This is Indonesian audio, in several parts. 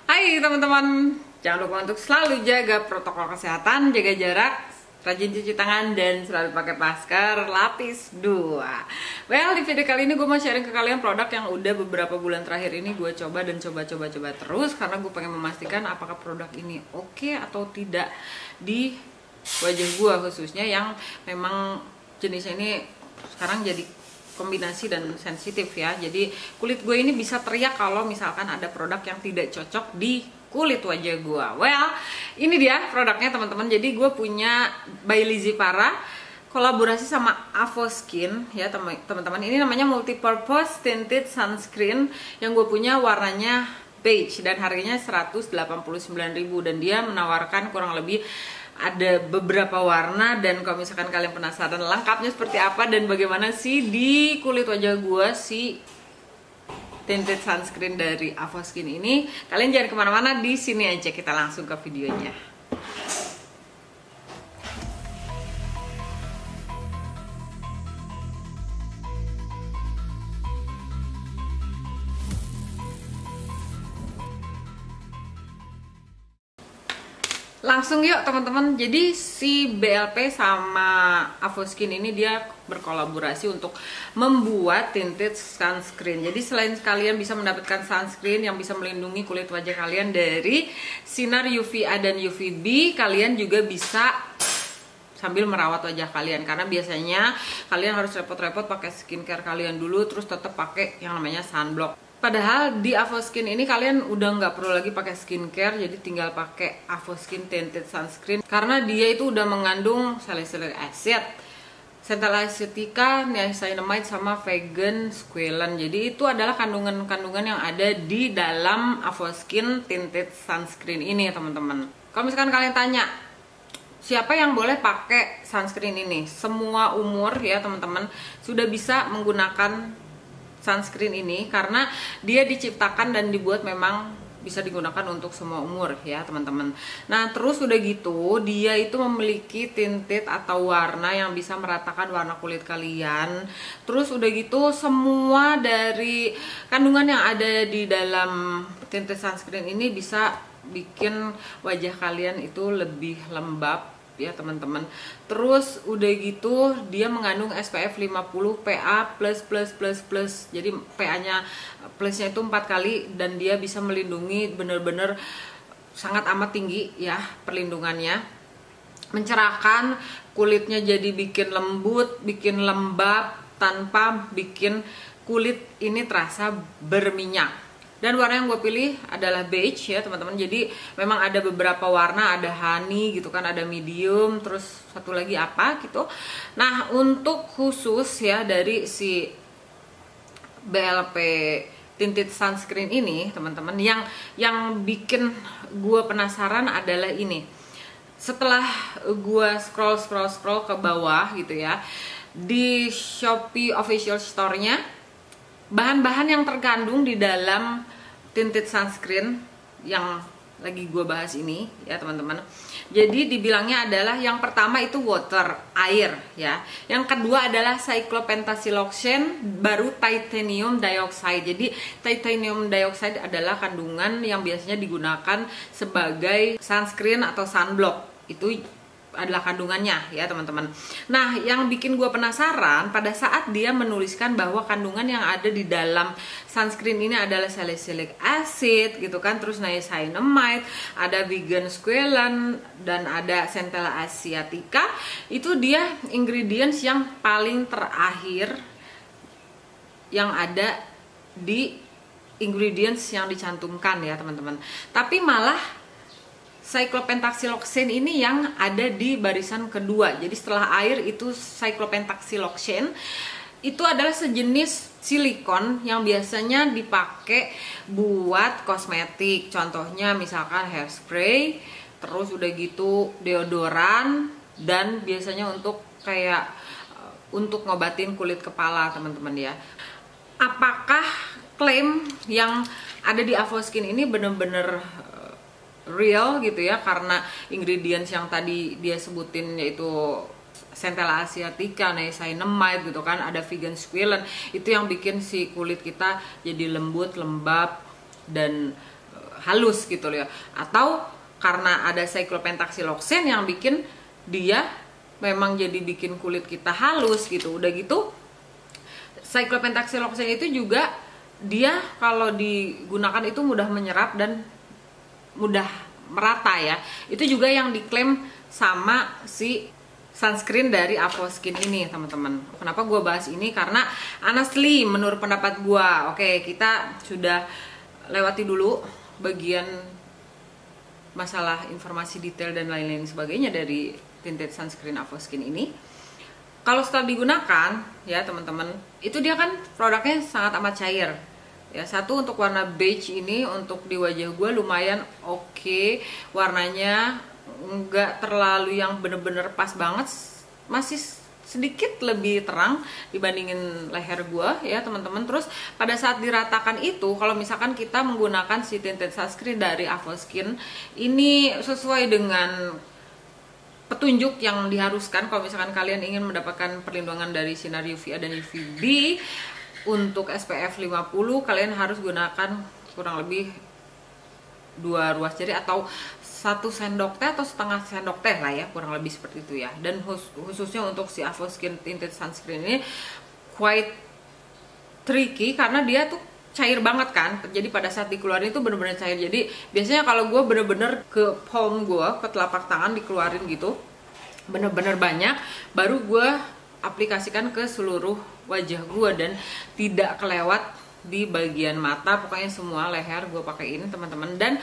Hai teman-teman, jangan lupa untuk selalu jaga protokol kesehatan, jaga jarak, rajin cuci tangan, dan selalu pakai masker lapis 2. Well, di video kali ini gue mau sharing ke kalian produk yang udah beberapa bulan terakhir ini gue coba dan coba terus, karena gue pengen memastikan apakah produk ini oke atau tidak di wajah gue, khususnya yang memang jenisnya ini sekarang jadi kombinasi dan sensitif ya. Jadi kulit gue ini bisa teriak kalau misalkan ada produk yang tidak cocok di kulit wajah gue. Well, ini dia produknya teman-teman. Jadi gue punya by Lizzy Farah kolaborasi sama Avoskin ya teman-teman. Ini namanya multipurpose tinted sunscreen yang gue punya warnanya beige dan harganya 189.000, dan dia menawarkan kurang lebih ada beberapa warna. Dan kalau misalkan kalian penasaran lengkapnya seperti apa dan bagaimana sih di kulit wajah gue si tinted sunscreen dari Avoskin ini, kalian jangan kemana-mana, di sini aja kita langsung ke videonya. Langsung yuk teman-teman. Jadi si BLP sama Avoskin ini dia berkolaborasi untuk membuat tinted sunscreen. Jadi selain kalian bisa mendapatkan sunscreen yang bisa melindungi kulit wajah kalian dari sinar UVA dan UVB, kalian juga bisa sambil merawat wajah kalian, karena biasanya kalian harus repot-repot pakai skincare kalian dulu terus tetap pakai yang namanya sunblock. Padahal di Avoskin ini kalian udah nggak perlu lagi pakai skincare, jadi tinggal pakai Avoskin tinted sunscreen karena dia itu udah mengandung salicylic acid, centella acetica, niacinamide, sama vegan squalane. Jadi itu adalah kandungan-kandungan yang ada di dalam Avoskin tinted sunscreen ini teman-teman. Kalau misalkan kalian tanya siapa yang boleh pakai sunscreen ini, semua umur ya teman-teman sudah bisa menggunakan sunscreen ini karena dia diciptakan dan dibuat memang bisa digunakan untuk semua umur ya teman-teman. Nah terus udah gitu dia itu memiliki tinted atau warna yang bisa meratakan warna kulit kalian. Terus udah gitu semua dari kandungan yang ada di dalam tinted sunscreen ini bisa bikin wajah kalian itu lebih lembab ya teman-teman. Terus udah gitu dia mengandung SPF 50 PA++++. Jadi PA-nya plusnya itu 4 kali dan dia bisa melindungi bener-bener sangat amat tinggi ya perlindungannya. Mencerahkan kulitnya, jadi bikin lembut, bikin lembab tanpa bikin kulit ini terasa berminyak. Dan warna yang gue pilih adalah beige ya teman-teman. Jadi memang ada beberapa warna, ada honey gitu kan, ada medium, terus satu lagi apa gitu. Nah untuk khusus ya dari si BLP tinted sunscreen ini teman-teman, yang bikin gue penasaran adalah ini. Setelah gue scroll ke bawah gitu ya, di Shopee official store-nya, bahan-bahan yang terkandung di dalam tinted sunscreen yang lagi gue bahas ini ya teman-teman. Jadi dibilangnya adalah yang pertama itu water, air ya. Yang kedua adalah cyclopentasiloxane, baru titanium dioxide. Jadi titanium dioxide adalah kandungan yang biasanya digunakan sebagai sunscreen atau sunblock. Itu adalah kandungannya ya teman-teman. Nah yang bikin gue penasaran pada saat dia menuliskan bahwa kandungan yang ada di dalam sunscreen ini adalah salicylic acid gitu kan, terus niacinamide, ada vegan squalane, dan ada centella asiatica. Itu dia ingredients yang paling terakhir yang ada di ingredients yang dicantumkan ya teman-teman. Tapi malah cyclopentasiloxane ini yang ada di barisan kedua. Jadi setelah air itu cyclopentasiloxane. Itu adalah sejenis silikon yang biasanya dipakai buat kosmetik. Contohnya misalkan hairspray, terus udah gitu deodoran, dan biasanya untuk kayak untuk ngobatin kulit kepala teman-teman ya. Apakah klaim yang ada di Avoskin ini bener-bener real gitu ya, karena ingredients yang tadi dia sebutin yaitu centella asiatica, niacinamide gitu kan, ada vegan squalane, itu yang bikin si kulit kita jadi lembut, lembab, dan halus gitu loh ya, atau karena ada cyclopentaxyloxane yang bikin dia memang jadi bikin kulit kita halus gitu. Udah gitu cyclopentaxyloxane itu juga dia kalau digunakan itu mudah menyerap dan mudah merata ya. Itu juga yang diklaim sama si sunscreen dari Avoskin ini teman-teman. Kenapa gue bahas ini? Karena honestly menurut pendapat gue, oke, kita sudah lewati dulu bagian masalah informasi detail dan lain-lain sebagainya dari tinted sunscreen Avoskin ini. Kalau setelah digunakan ya teman-teman, itu dia kan produknya sangat amat cair ya. Satu, untuk warna beige ini untuk di wajah gue lumayan oke. Warnanya nggak terlalu yang bener-bener pas banget, masih sedikit lebih terang dibandingin leher gue ya teman-teman. Terus pada saat diratakan itu, kalau misalkan kita menggunakan si tinted sunscreen dari Avoskin ini sesuai dengan petunjuk yang diharuskan, kalau misalkan kalian ingin mendapatkan perlindungan dari sinar UVA dan UVB, untuk SPF 50 kalian harus gunakan kurang lebih 2 ruas jari atau 1 sendok teh atau setengah sendok teh lah ya, kurang lebih seperti itu ya. Dan khususnya untuk si Avoskin tinted sunscreen ini quite tricky karena dia tuh cair banget kan. Jadi pada saat dikeluarin itu bener-bener cair. Jadi biasanya kalau gue bener-bener ke palm gue, ke telapak tangan dikeluarin gitu bener-bener banyak, baru gue aplikasikan ke seluruh wajah gue dan tidak kelewat di bagian mata. Pokoknya semua leher gue pakein teman-teman. Dan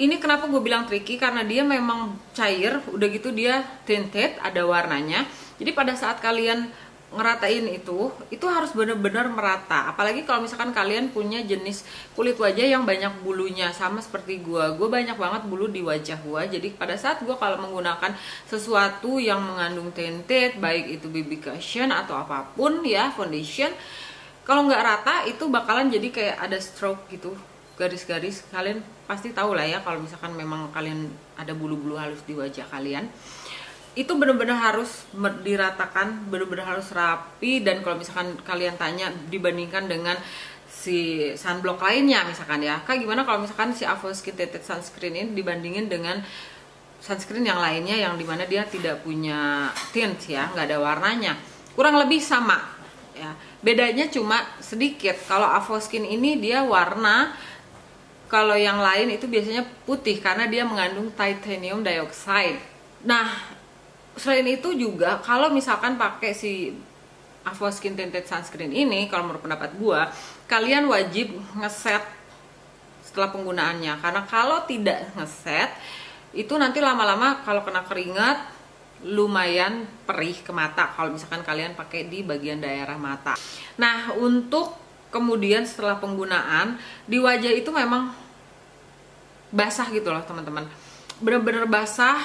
ini kenapa gue bilang tricky, karena dia memang cair, udah gitu dia tinted, ada warnanya. Jadi pada saat kalian ngeratain itu harus bener-bener merata. Apalagi kalau misalkan kalian punya jenis kulit wajah yang banyak bulunya, sama seperti gue banyak banget bulu di wajah gue. Jadi pada saat gue kalau menggunakan sesuatu yang mengandung tinted, baik itu BB cushion atau apapun ya, foundation, kalau nggak rata itu bakalan jadi kayak ada stroke gitu, garis-garis. Kalian pasti tahu lah ya kalau misalkan memang kalian ada bulu-bulu halus di wajah kalian, itu benar-benar harus diratakan, benar-benar harus rapi. Dan kalau misalkan kalian tanya dibandingkan dengan si sunblock lainnya misalkan ya, Kak gimana kalau misalkan si Avoskin tinted sunscreen ini dibandingin dengan sunscreen yang lainnya yang dimana dia tidak punya tint ya, nggak ada warnanya, kurang lebih sama ya. Bedanya cuma sedikit. Kalau Avoskin ini dia warna, kalau yang lain itu biasanya putih karena dia mengandung titanium dioxide. Nah, selain itu juga kalau misalkan pakai si Avoskin tinted sunscreen ini, kalau menurut pendapat gua, kalian wajib ngeset setelah penggunaannya. Karena kalau tidak ngeset, itu nanti lama-lama kalau kena keringat lumayan perih ke mata kalau misalkan kalian pakai di bagian daerah mata. Nah, untuk kemudian setelah penggunaan di wajah itu memang basah gitu loh teman-teman, bener-bener basah.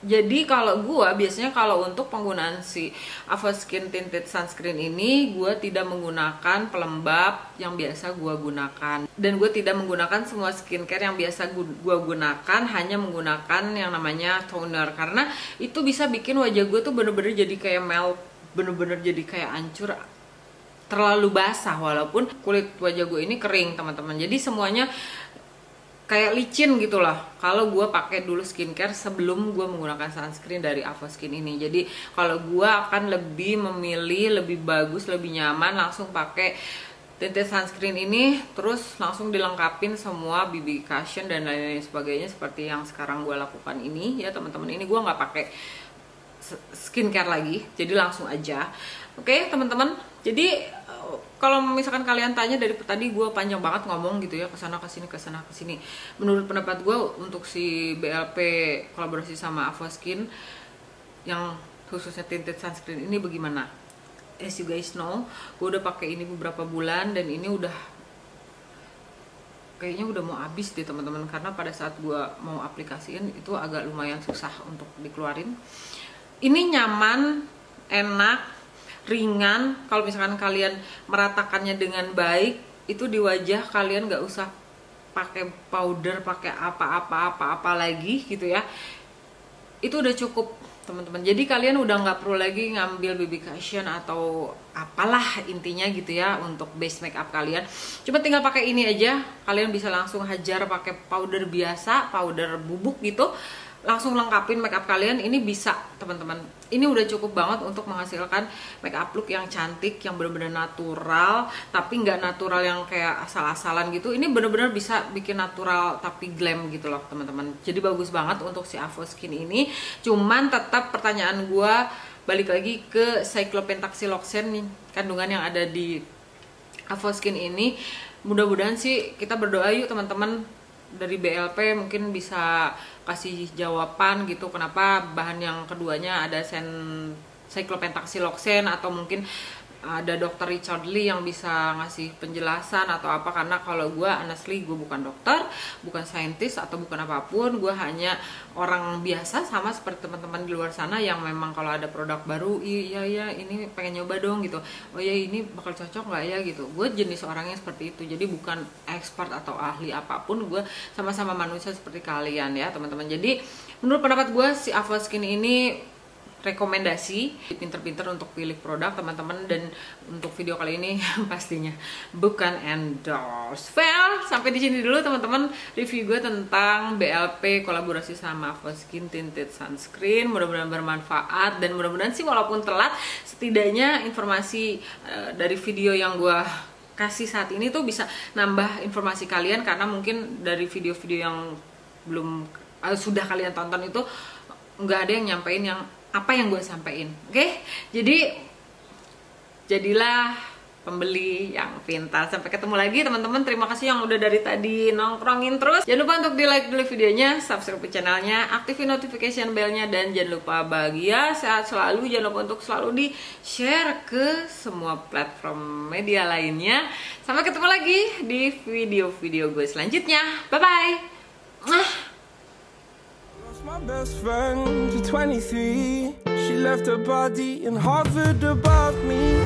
Jadi kalau gue biasanya kalau untuk penggunaan si Avoskin tinted sunscreen ini, gue tidak menggunakan pelembab yang biasa gue gunakan, dan gue tidak menggunakan semua skincare yang biasa gue gunakan, hanya menggunakan yang namanya toner, karena itu bisa bikin wajah gue tuh bener-bener jadi kayak melt, bener-bener jadi kayak hancur, terlalu basah, walaupun kulit wajah gue ini kering teman-teman. Jadi semuanya kayak licin gitu lah kalau gue pakai dulu skincare sebelum gue menggunakan sunscreen dari Avoskin ini. Jadi kalau gue akan lebih memilih, lebih bagus, lebih nyaman langsung pakai tinted sunscreen ini, terus langsung dilengkapin semua BB cushion dan lain-lain sebagainya seperti yang sekarang gue lakukan ini ya teman-teman. Ini gue nggak pakai skincare lagi, jadi langsung aja. Oke teman-teman, jadi kalau misalkan kalian tanya, dari tadi gue panjang banget ngomong gitu ya, kesana kesini kesana kesini. Menurut pendapat gue untuk si BLP kolaborasi sama Avoskin yang khususnya tinted sunscreen ini bagaimana? As you guys know, gue udah pakai ini beberapa bulan dan ini udah kayaknya udah mau habis deh teman-teman, karena pada saat gue mau aplikasiin itu agak lumayan susah untuk dikeluarin. Ini nyaman, enak, ringan. Kalau misalkan kalian meratakannya dengan baik, itu di wajah kalian nggak usah pakai powder, pakai apa-apa lagi gitu ya. Itu udah cukup teman-teman. Jadi kalian udah nggak perlu lagi ngambil BB cushion atau apalah intinya gitu ya untuk base makeup kalian. Cuma tinggal pakai ini aja, kalian bisa langsung hajar pakai powder biasa, powder bubuk gitu, langsung lengkapin makeup kalian. Ini bisa teman-teman, ini udah cukup banget untuk menghasilkan makeup look yang cantik, yang benar-benar natural, tapi nggak natural yang kayak asal-asalan gitu. Ini benar-benar bisa bikin natural tapi glam gitu loh teman-teman. Jadi bagus banget untuk si Avoskin ini. Cuman tetap pertanyaan gue balik lagi ke cyclopentaxyloxane nih, kandungan yang ada di Avoskin ini. Mudah-mudahan sih, kita berdoa yuk teman-teman, dari BLP mungkin bisa kasih jawaban gitu kenapa bahan yang keduanya ada cyclopentaxyloxane, atau mungkin ada Dr. Richard Lee yang bisa ngasih penjelasan atau apa. Karena kalau gue honestly, gue bukan dokter, bukan saintis atau bukan apapun, gue hanya orang biasa sama seperti teman-teman di luar sana yang memang kalau ada produk baru, iya ya ini pengen nyoba dong gitu, oh ya ini bakal cocok nggak ya gitu. Gue jenis orangnya seperti itu, jadi bukan expert atau ahli apapun, gue sama-sama manusia seperti kalian ya teman-teman. Jadi menurut pendapat gue si Avoskin ini rekomendasi, pinter-pinter untuk pilih produk teman-teman. Dan untuk video kali ini pastinya bukan endorse. Well, sampai di sini dulu teman-teman review gue tentang BLP kolaborasi sama Avoskin Tinted Sunscreen. Mudah-mudahan bermanfaat, dan mudah-mudahan sih walaupun telat, setidaknya informasi dari video yang gue kasih saat ini tuh bisa nambah informasi kalian. Karena mungkin dari video-video yang belum sudah kalian tonton itu nggak ada yang nyampein yang apa yang gue sampein. Oke? Jadi jadilah pembeli yang pintar. Sampai ketemu lagi teman-teman. Terima kasih yang udah dari tadi nongkrongin terus. Jangan lupa untuk di like dulu videonya, subscribe channelnya, aktifin notification bellnya, dan jangan lupa bahagia, sehat selalu. Jangan lupa untuk selalu di share ke semua platform media lainnya. Sampai ketemu lagi di video-video gue selanjutnya. Bye bye. My best friend to 23. She left her body in Harvard above me.